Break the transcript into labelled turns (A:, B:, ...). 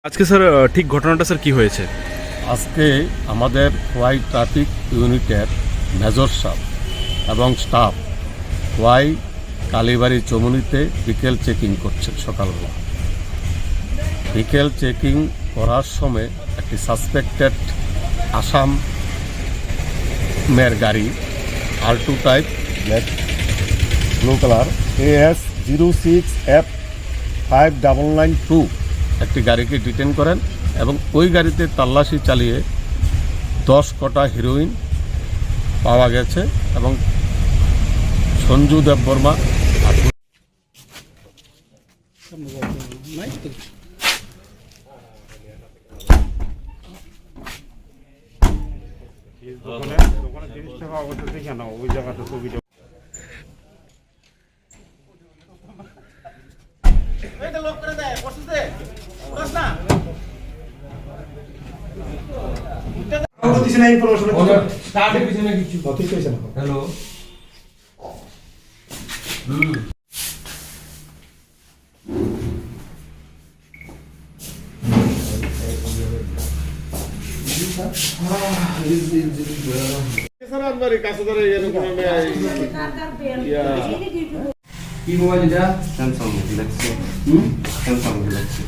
A: আজকে স্যার ঠিক ঘটনাটা স্যার কি হয়েছে?
B: আজকে আমাদের ওয়াই ট্রাফিক ইউনিটের মেজর সাহেব এবং স্টাফ ওয়াই কালীবাড়ি চমুনিতে বিকেল চেকিং করছেন সকালবেলা। বিকেল চেকিং করার সময় একটি সাসপেক্টেড আসামের গাড়ি Alto type black blue colour AS06F5992 একটি গাড়িকে ডিটেন করেন এবং ওই গাড়িতে তল্লাশি চালিয়ে 10 কটা হিরোইন পাওয়া গেছে এবং সঞ্জু দেববর্মা
C: জিনিসটা পাওয়া গেছে দেখে না ওই জায়গাটা ছবিটা
D: হ্যালো
E: কি মোবাইল এটা? Samsung Galaxy. Samsung Galaxy